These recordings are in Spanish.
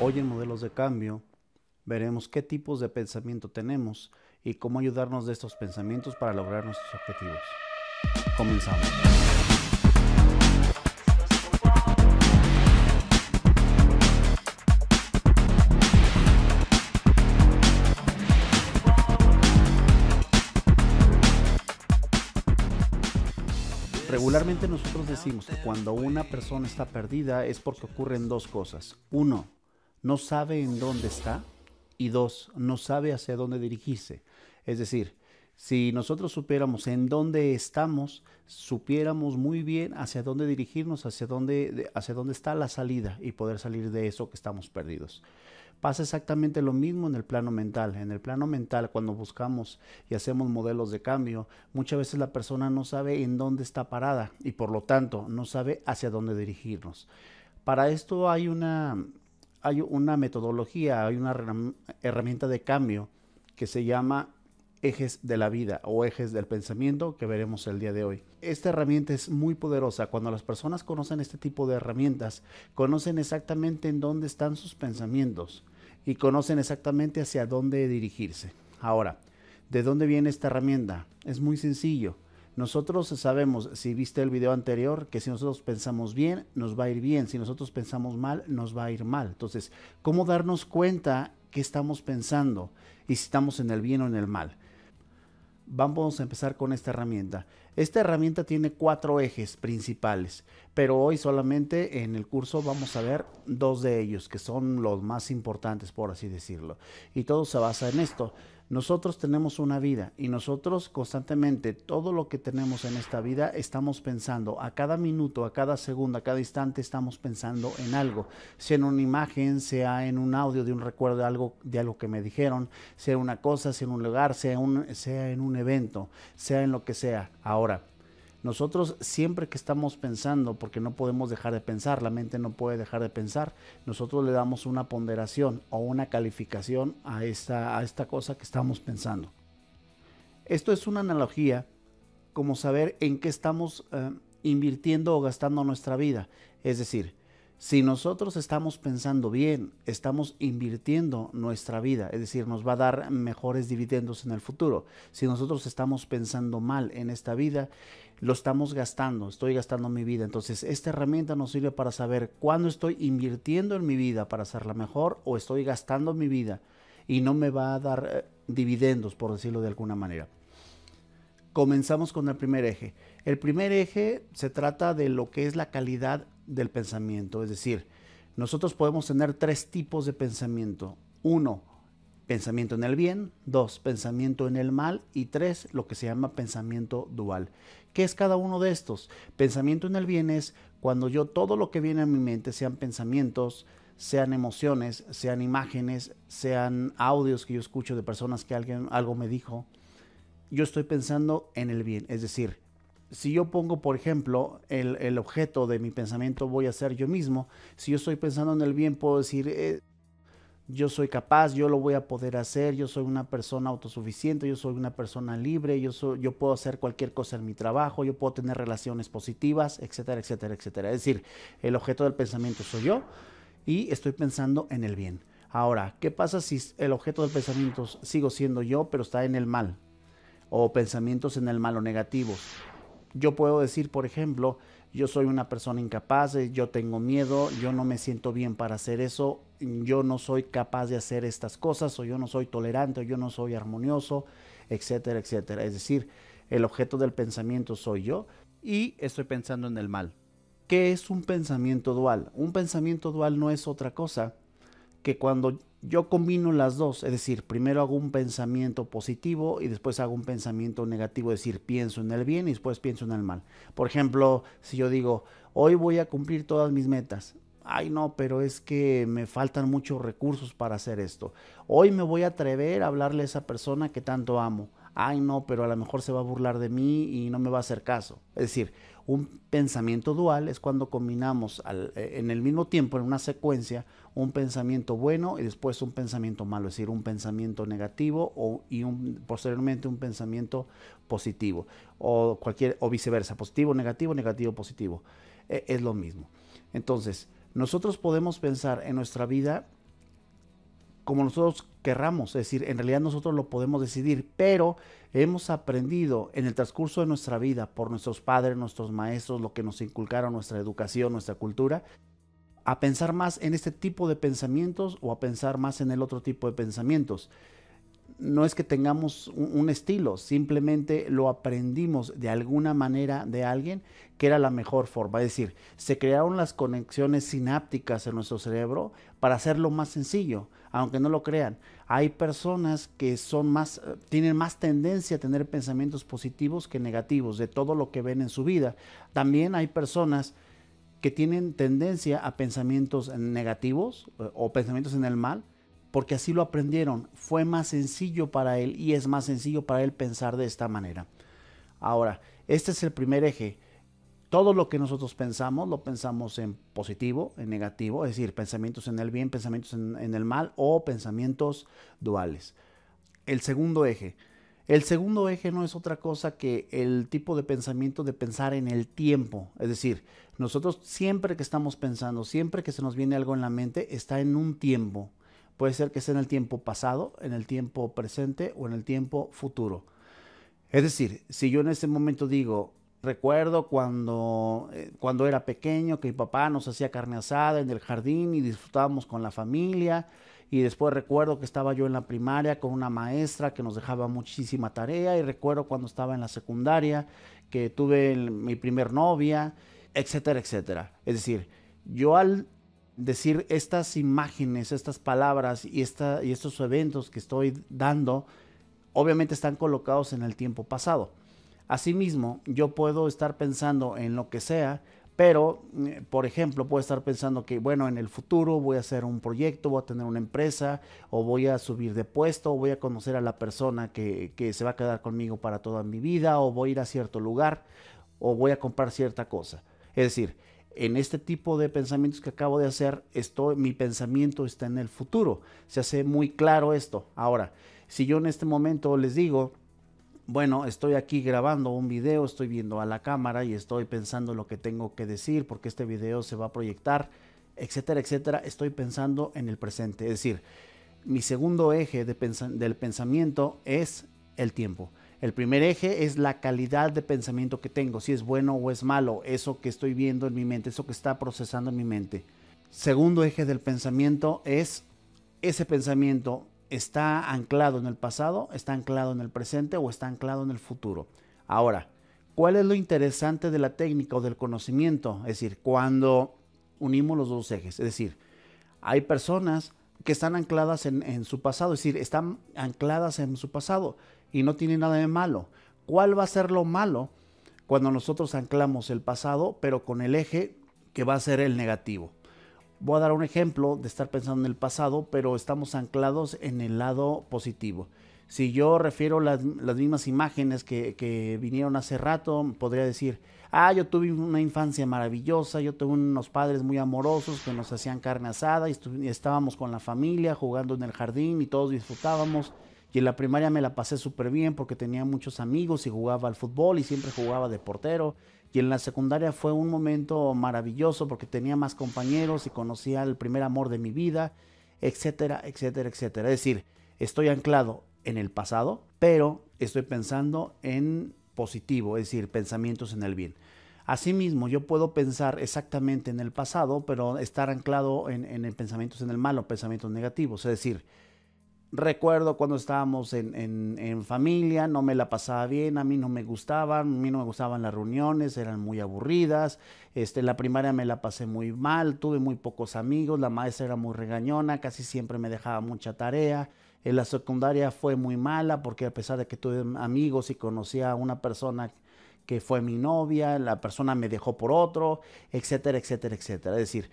Hoy en Modelos de Cambio veremos qué tipos de pensamiento tenemos y cómo ayudarnos de estos pensamientos para lograr nuestros objetivos. Comenzamos. Regularmente nosotros decimos que cuando una persona está perdida es porque ocurren dos cosas. Uno, no sabe en dónde está, y dos, no sabe hacia dónde dirigirse. Es decir, si nosotros supiéramos en dónde estamos, supiéramos muy bien hacia dónde dirigirnos, hacia dónde está la salida y poder salir de eso que estamos perdidos. Pasa exactamente lo mismo en el plano mental. En el plano mental, cuando buscamos y hacemos modelos de cambio, muchas veces la persona no sabe en dónde está parada y por lo tanto no sabe hacia dónde dirigirnos. Para esto hay una metodología, hay una herramienta de cambio que se llama ejes de la vida o ejes del pensamiento, que veremos el día de hoy. Esta herramienta es muy poderosa. Cuando las personas conocen este tipo de herramientas, conocen exactamente en dónde están sus pensamientos y conocen exactamente hacia dónde dirigirse. Ahora, ¿de dónde viene esta herramienta? Es muy sencillo. Nosotros sabemos, si viste el video anterior, que si nosotros pensamos bien, nos va a ir bien. Si nosotros pensamos mal, nos va a ir mal. Entonces, ¿cómo darnos cuenta qué estamos pensando y si estamos en el bien o en el mal? Vamos a empezar con esta herramienta. Esta herramienta tiene 4 ejes principales, pero hoy solamente en el curso vamos a ver 2 de ellos, que son los más importantes, por así decirlo. Y todo se basa en esto. Nosotros tenemos una vida y nosotros constantemente, todo lo que tenemos en esta vida, estamos pensando a cada minuto, a cada segundo, a cada instante estamos pensando en algo, sea en una imagen, sea en un audio de un recuerdo de algo que me dijeron, sea una cosa, sea en un lugar, sea en un evento, sea en lo que sea. Ahora, nosotros siempre que estamos pensando, porque no podemos dejar de pensar, la mente no puede dejar de pensar, nosotros le damos una ponderación o una calificación a esta cosa que estamos pensando. Esto es una analogía como saber en qué estamos invirtiendo o gastando nuestra vida. Es decir, si nosotros estamos pensando bien, estamos invirtiendo nuestra vida, es decir, nos va a dar mejores dividendos en el futuro. Si nosotros estamos pensando mal en esta vida, lo estamos gastando, estoy gastando mi vida. Entonces, esta herramienta nos sirve para saber cuándo estoy invirtiendo en mi vida para hacerla mejor o estoy gastando mi vida y no me va a dar dividendos, por decirlo de alguna manera. Comenzamos con el primer eje. El primer eje se trata de lo que es la calidad del pensamiento, es decir, nosotros podemos tener 3 tipos de pensamiento. 1, pensamiento en el bien. 2, pensamiento en el mal. Y 3, lo que se llama pensamiento dual. ¿Qué es cada uno de estos? Pensamiento en el bien es cuando yo todo lo que viene a mi mente, sean pensamientos, sean emociones, sean imágenes, sean audios que yo escucho de personas que alguien algo me dijo, yo estoy pensando en el bien. Es decir, si yo pongo, por ejemplo, el objeto de mi pensamiento voy a ser yo mismo, si yo estoy pensando en el bien, puedo decir, yo soy capaz, yo lo voy a poder hacer, yo soy una persona autosuficiente, yo soy una persona libre, yo puedo hacer cualquier cosa en mi trabajo, yo puedo tener relaciones positivas, etcétera, etcétera, etcétera. Es decir, el objeto del pensamiento soy yo y estoy pensando en el bien. Ahora, ¿qué pasa si el objeto del pensamiento sigo siendo yo, pero está en el mal? O pensamientos en el mal o negativos. Yo puedo decir, por ejemplo, yo soy una persona incapaz, yo tengo miedo, yo no me siento bien para hacer eso, yo no soy capaz de hacer estas cosas, o yo no soy tolerante, o yo no soy armonioso, etcétera, etcétera. Es decir, el objeto del pensamiento soy yo y estoy pensando en el mal. ¿Qué es un pensamiento dual? Un pensamiento dual no es otra cosa que cuando yo combino las dos, es decir, primero hago un pensamiento positivo y después hago un pensamiento negativo, es decir, pienso en el bien y después pienso en el mal. Por ejemplo, si yo digo, hoy voy a cumplir todas mis metas. Ay, no, pero es que me faltan muchos recursos para hacer esto. Hoy me voy a atrever a hablarle a esa persona que tanto amo. Ay, no, pero a lo mejor se va a burlar de mí y no me va a hacer caso. Es decir, un pensamiento dual es cuando combinamos en el mismo tiempo, en una secuencia, un pensamiento bueno y después un pensamiento malo, es decir, un pensamiento negativo y posteriormente un pensamiento positivo, o viceversa, positivo, negativo, negativo, positivo. Es lo mismo. Entonces, nosotros podemos pensar en nuestra vida como nosotros querramos, es decir, en realidad nosotros lo podemos decidir, pero hemos aprendido en el transcurso de nuestra vida por nuestros padres, nuestros maestros, lo que nos inculcaron, nuestra educación, nuestra cultura, a pensar más en este tipo de pensamientos o a pensar más en el otro tipo de pensamientos. No es que tengamos un estilo, simplemente lo aprendimos de alguna manera de alguien que era la mejor forma. Es decir, se crearon las conexiones sinápticas en nuestro cerebro para hacerlo más sencillo, aunque no lo crean. Hay personas que tienen más tendencia a tener pensamientos positivos que negativos de todo lo que ven en su vida. También hay personas que tienen tendencia a pensamientos negativos o pensamientos en el mal, porque así lo aprendieron. Fue más sencillo para él y es más sencillo para él pensar de esta manera. Ahora, este es el primer eje. Todo lo que nosotros pensamos, lo pensamos en positivo, en negativo, es decir, pensamientos en el bien, pensamientos en el mal o pensamientos duales. El segundo eje. El segundo eje no es otra cosa que el tipo de pensamiento de pensar en el tiempo. Es decir, nosotros siempre que estamos pensando, siempre que se nos viene algo en la mente, está en un tiempo. Puede ser que esté en el tiempo pasado, en el tiempo presente o en el tiempo futuro. Es decir, si yo en este momento digo, recuerdo cuando era pequeño que mi papá nos hacía carne asada en el jardín y disfrutábamos con la familia, y después recuerdo que estaba yo en la primaria con una maestra que nos dejaba muchísima tarea, y recuerdo cuando estaba en la secundaria que tuve mi primer novia, etcétera, etcétera. Es decir, yo al decir estas imágenes, estas palabras y estos eventos que estoy dando, obviamente están colocados en el tiempo pasado. Asimismo, yo puedo estar pensando en lo que sea, pero, por ejemplo, puedo estar pensando que, bueno, en el futuro voy a hacer un proyecto, voy a tener una empresa, o voy a subir de puesto, o voy a conocer a la persona que se va a quedar conmigo para toda mi vida, o voy a ir a cierto lugar, o voy a comprar cierta cosa. Es decir, en este tipo de pensamientos que acabo de hacer, mi pensamiento está en el futuro. Se hace muy claro esto. Ahora, si yo en este momento les digo, bueno, estoy aquí grabando un video, estoy viendo a la cámara y estoy pensando lo que tengo que decir porque este video se va a proyectar, etcétera, etcétera, estoy pensando en el presente. Es decir, mi segundo eje del pensamiento es el tiempo. El primer eje es la calidad de pensamiento que tengo, si es bueno o es malo, eso que estoy viendo en mi mente, eso que está procesando en mi mente. Segundo eje del pensamiento es ese pensamiento está anclado en el pasado, está anclado en el presente o está anclado en el futuro. Ahora, ¿cuál es lo interesante de la técnica o del conocimiento? Es decir, cuando unimos los dos ejes, es decir, hay personas que están ancladas en su pasado, es decir, están ancladas en su pasado y no tiene nada de malo. ¿Cuál va a ser lo malo? Cuando nosotros anclamos el pasado, pero con el eje que va a ser el negativo. Voy a dar un ejemplo de estar pensando en el pasado, pero estamos anclados en el lado positivo. Si yo refiero las mismas imágenes que vinieron hace rato, podría decir, yo tuve una infancia maravillosa, yo tuve unos padres muy amorosos que nos hacían carne asada y estábamos con la familia jugando en el jardín y todos disfrutábamos. Y en la primaria me la pasé súper bien porque tenía muchos amigos y jugaba al fútbol y siempre jugaba de portero. Y en la secundaria fue un momento maravilloso porque tenía más compañeros y conocía el primer amor de mi vida, etcétera, etcétera, etcétera. Es decir, estoy anclado en el pasado, pero estoy pensando en positivo, es decir, pensamientos en el bien. Asimismo, yo puedo pensar exactamente en el pasado, pero estar anclado en pensamientos en el malo, pensamientos negativos. Es decir, recuerdo cuando estábamos en familia, no me la pasaba bien, a mí no me gustaban las reuniones, eran muy aburridas, en la primaria me la pasé muy mal, tuve muy pocos amigos, la maestra era muy regañona, casi siempre me dejaba mucha tarea, en la secundaria fue muy mala porque a pesar de que tuve amigos y conocía a una persona que fue mi novia, la persona me dejó por otro, etcétera, etcétera, etcétera. Es decir,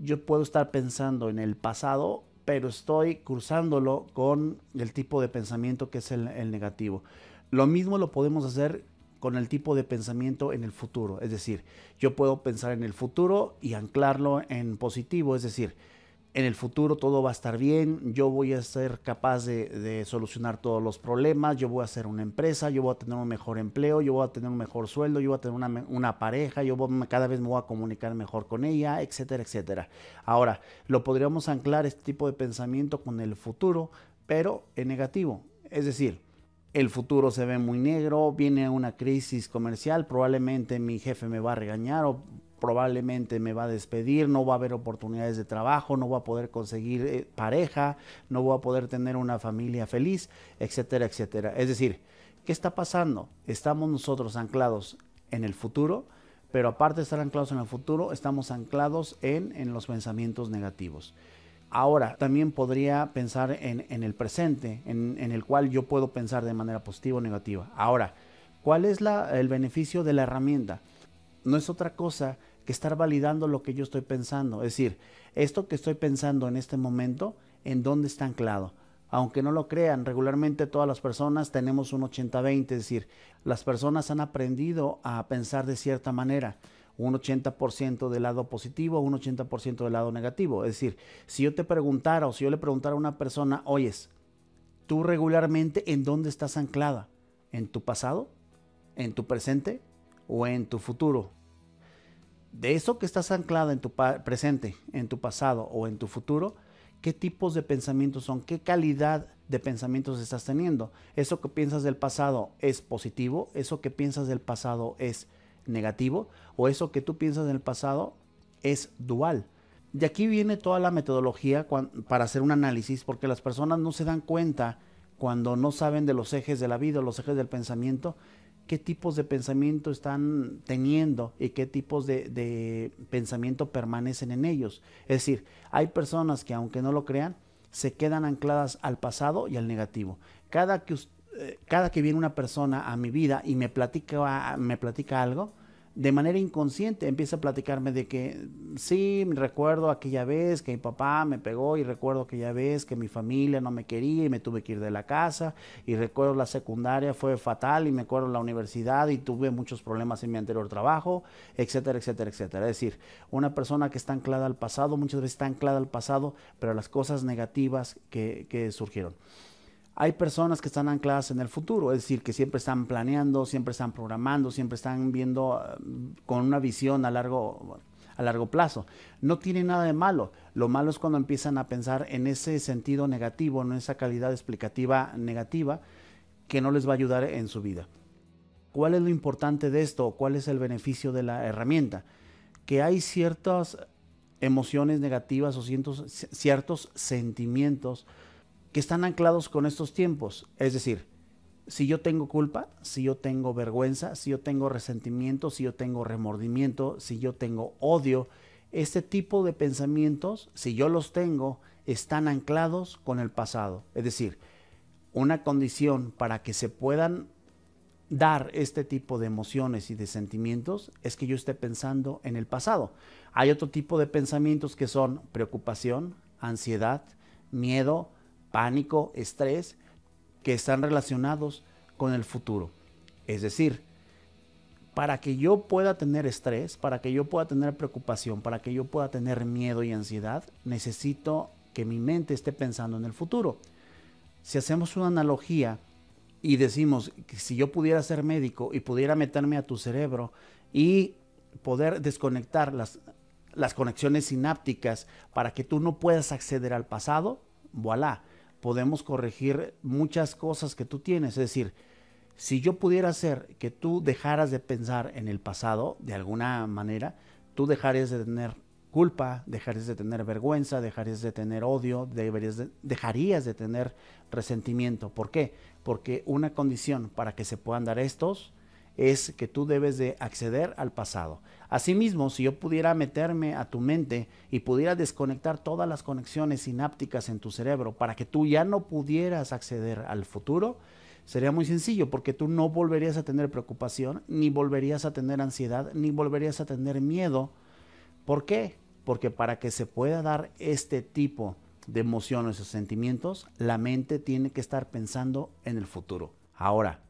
yo puedo estar pensando en el pasado, pero estoy cruzándolo con el tipo de pensamiento que es el negativo. Lo mismo lo podemos hacer con el tipo de pensamiento en el futuro. Es decir, yo puedo pensar en el futuro y anclarlo en positivo. Es decir, en el futuro todo va a estar bien, yo voy a ser capaz de solucionar todos los problemas, yo voy a hacer una empresa, yo voy a tener un mejor empleo, yo voy a tener un mejor sueldo, yo voy a tener una pareja, cada vez me voy a comunicar mejor con ella, etcétera, etcétera. Ahora, lo podríamos anclar este tipo de pensamiento con el futuro, pero en negativo. Es decir, el futuro se ve muy negro, viene una crisis comercial, probablemente mi jefe me va a regañar o probablemente me va a despedir, no va a haber oportunidades de trabajo, no voy a poder conseguir pareja, no voy a poder tener una familia feliz, etcétera, etcétera. Es decir, ¿qué está pasando? Estamos nosotros anclados en el futuro, pero aparte de estar anclados en el futuro, estamos anclados en los pensamientos negativos. Ahora, también podría pensar en el presente, en el cual yo puedo pensar de manera positiva o negativa. Ahora, ¿cuál es el beneficio de la herramienta? No es otra cosa que estar validando lo que yo estoy pensando. Es decir, esto que estoy pensando en este momento, ¿en dónde está anclado? Aunque no lo crean, regularmente todas las personas tenemos un 80-20, es decir, las personas han aprendido a pensar de cierta manera. Un 80% del lado positivo, un 80% del lado negativo. Es decir, si yo te preguntara o si yo le preguntara a una persona, oyes, ¿tú regularmente en dónde estás anclada? ¿En tu pasado? ¿En tu presente? ¿O en tu futuro? De eso que estás anclada en tu presente, en tu pasado o en tu futuro, ¿qué tipos de pensamientos son? ¿Qué calidad de pensamientos estás teniendo? ¿Eso que piensas del pasado es positivo? ¿Eso que piensas del pasado es negativo? ¿O eso que tú piensas del pasado es dual? De aquí viene toda la metodología para hacer un análisis, porque las personas no se dan cuenta cuando no saben de los ejes de la vida, los ejes del pensamiento, qué tipos de pensamiento están teniendo y qué tipos de pensamiento permanecen en ellos. Es decir, hay personas que aunque no lo crean, se quedan ancladas al pasado y al negativo. Cada que viene una persona a mi vida y me platica algo, de manera inconsciente empieza a platicarme de que sí, recuerdo aquella vez que mi papá me pegó y recuerdo aquella vez que mi familia no me quería y me tuve que ir de la casa y recuerdo la secundaria fue fatal y me acuerdo la universidad y tuve muchos problemas en mi anterior trabajo, etcétera, etcétera, etcétera. Es decir, una persona que está anclada al pasado, muchas veces está anclada al pasado, pero a las cosas negativas que surgieron. Hay personas que están ancladas en el futuro, es decir, que siempre están planeando, siempre están programando, siempre están viendo con una visión a largo plazo. No tiene nada de malo. Lo malo es cuando empiezan a pensar en ese sentido negativo, en esa calidad explicativa negativa que no les va a ayudar en su vida. ¿Cuál es lo importante de esto? ¿Cuál es el beneficio de la herramienta? Que hay ciertas emociones negativas o ciertos sentimientos que están anclados con estos tiempos. Es decir, si yo tengo culpa, si yo tengo vergüenza, si yo tengo resentimiento, si yo tengo remordimiento, si yo tengo odio, este tipo de pensamientos, si yo los tengo, están anclados con el pasado. Es decir, una condición para que se puedan dar este tipo de emociones y de sentimientos es que yo esté pensando en el pasado. Hay otro tipo de pensamientos que son preocupación, ansiedad, miedo, pánico, estrés, que están relacionados con el futuro. Es decir, para que yo pueda tener estrés, para que yo pueda tener preocupación, para que yo pueda tener miedo y ansiedad, necesito que mi mente esté pensando en el futuro. Si hacemos una analogía y decimos que si yo pudiera ser médico y pudiera meterme a tu cerebro y poder desconectar las conexiones sinápticas para que tú no puedas acceder al pasado, voilà, podemos corregir muchas cosas que tú tienes. Es decir, si yo pudiera hacer que tú dejaras de pensar en el pasado, de alguna manera, tú dejarías de tener culpa, dejarías de tener vergüenza, dejarías de tener odio, dejarías de tener resentimiento. ¿Por qué? Porque una condición para que se puedan dar estos es que tú debes de acceder al pasado. Asimismo, si yo pudiera meterme a tu mente y pudiera desconectar todas las conexiones sinápticas en tu cerebro para que tú ya no pudieras acceder al futuro, sería muy sencillo, porque tú no volverías a tener preocupación, ni volverías a tener ansiedad, ni volverías a tener miedo. ¿Por qué? Porque para que se pueda dar este tipo de emociones o sentimientos, la mente tiene que estar pensando en el futuro. Ahora,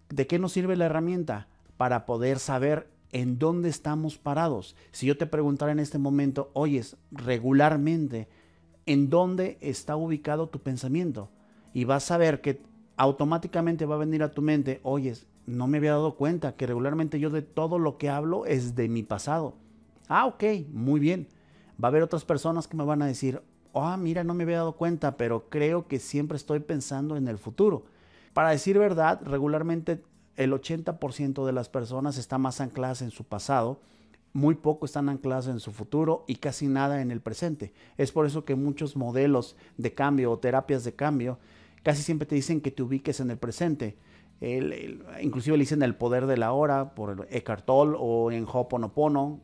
¿de qué nos sirve la herramienta? Para poder saber en dónde estamos parados. Si yo te preguntara en este momento, oyes, regularmente, ¿en dónde está ubicado tu pensamiento? Y vas a ver que automáticamente va a venir a tu mente, oyes, no me había dado cuenta que regularmente yo de todo lo que hablo es de mi pasado. Ah, ok, muy bien. Va a haber otras personas que me van a decir, mira, no me había dado cuenta, pero creo que siempre estoy pensando en el futuro. Para decir verdad, regularmente el 80% de las personas está más ancladas en su pasado, muy poco están ancladas en su futuro y casi nada en el presente. Es por eso que muchos modelos de cambio o terapias de cambio casi siempre te dicen que te ubiques en el presente. Inclusive le dicen el poder de la hora por Eckhart Tolle o en Ho'oponopono.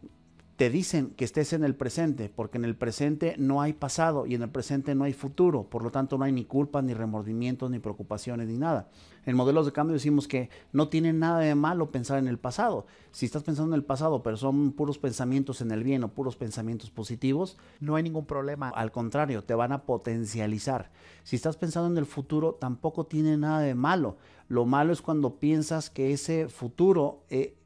Te dicen que estés en el presente, porque en el presente no hay pasado y en el presente no hay futuro, por lo tanto no hay ni culpas, ni remordimientos, ni preocupaciones, ni nada. En modelos de cambio decimos que no tiene nada de malo pensar en el pasado. Si estás pensando en el pasado, pero son puros pensamientos en el bien o puros pensamientos positivos, no hay ningún problema. Al contrario, te van a potencializar. Si estás pensando en el futuro, tampoco tiene nada de malo. Lo malo es cuando piensas que ese futuro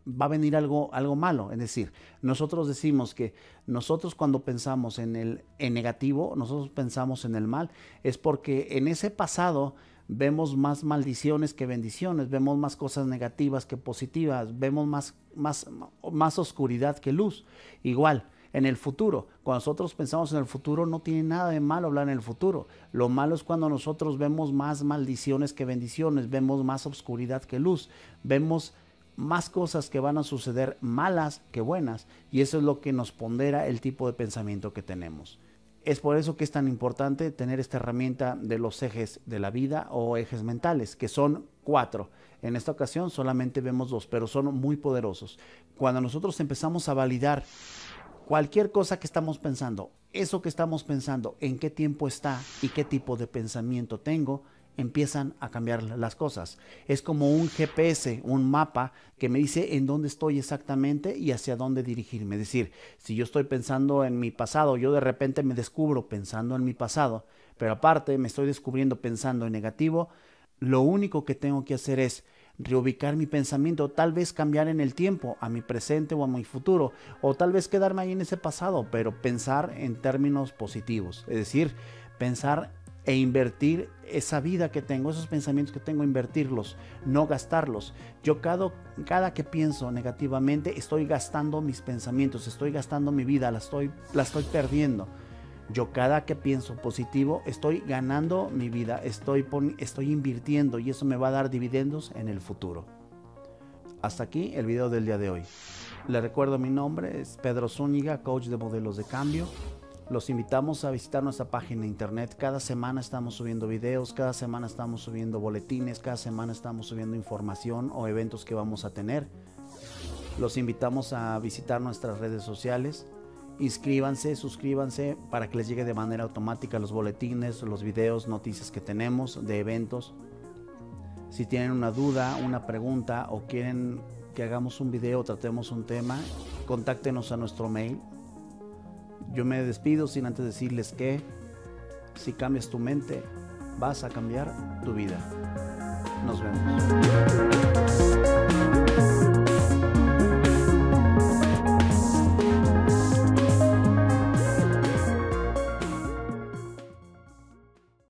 va a venir algo malo. Es decir, nosotros decimos que nosotros cuando pensamos en negativo, nosotros pensamos en el mal, es porque en ese pasado vemos más maldiciones que bendiciones, vemos más cosas negativas que positivas, vemos más oscuridad que luz. Igual, en el futuro, cuando nosotros pensamos en el futuro, no tiene nada de malo hablar en el futuro. Lo malo es cuando nosotros vemos más maldiciones que bendiciones, vemos más oscuridad que luz, vemos más cosas que van a suceder malas que buenas, y eso es lo que nos pondera el tipo de pensamiento que tenemos. Es por eso que es tan importante tener esta herramienta de los ejes de la vida o ejes mentales, que son 4. En esta ocasión solamente vemos 2, pero son muy poderosos. Cuando nosotros empezamos a validar cualquier cosa que estamos pensando, eso que estamos pensando, en qué tiempo está y qué tipo de pensamiento tengo, empiezan a cambiar las cosas. Es como un GPS, un mapa que me dice en dónde estoy exactamente y hacia dónde dirigirme. Es decir, si yo estoy pensando en mi pasado, yo de repente me descubro pensando en mi pasado, pero aparte me estoy descubriendo pensando en negativo, lo único que tengo que hacer es reubicar mi pensamiento, tal vez cambiar en el tiempo, a mi presente o a mi futuro, o tal vez quedarme ahí en ese pasado, pero pensar en términos positivos, es decir, pensar e invertir esa vida que tengo, esos pensamientos que tengo, invertirlos, no gastarlos. Yo cada que pienso negativamente estoy gastando mis pensamientos, estoy gastando mi vida, la estoy perdiendo. Yo cada que pienso positivo estoy ganando mi vida, estoy invirtiendo, y eso me va a dar dividendos en el futuro. Hasta aquí el video del día de hoy. Les recuerdo, mi nombre es Pedro Zúñiga, coach de modelos de cambio. Los invitamos a visitar nuestra página de internet. Cada semana estamos subiendo videos, cada semana estamos subiendo boletines, cada semana estamos subiendo información o eventos que vamos a tener. Los invitamos a visitar nuestras redes sociales. Inscríbanse, suscríbanse para que les llegue de manera automática los boletines, los videos, noticias que tenemos de eventos. Si tienen una duda, una pregunta o quieren que hagamos un video o tratemos un tema, contáctenos a nuestro mail. Yo me despido sin antes decirles que si cambias tu mente, vas a cambiar tu vida. Nos vemos.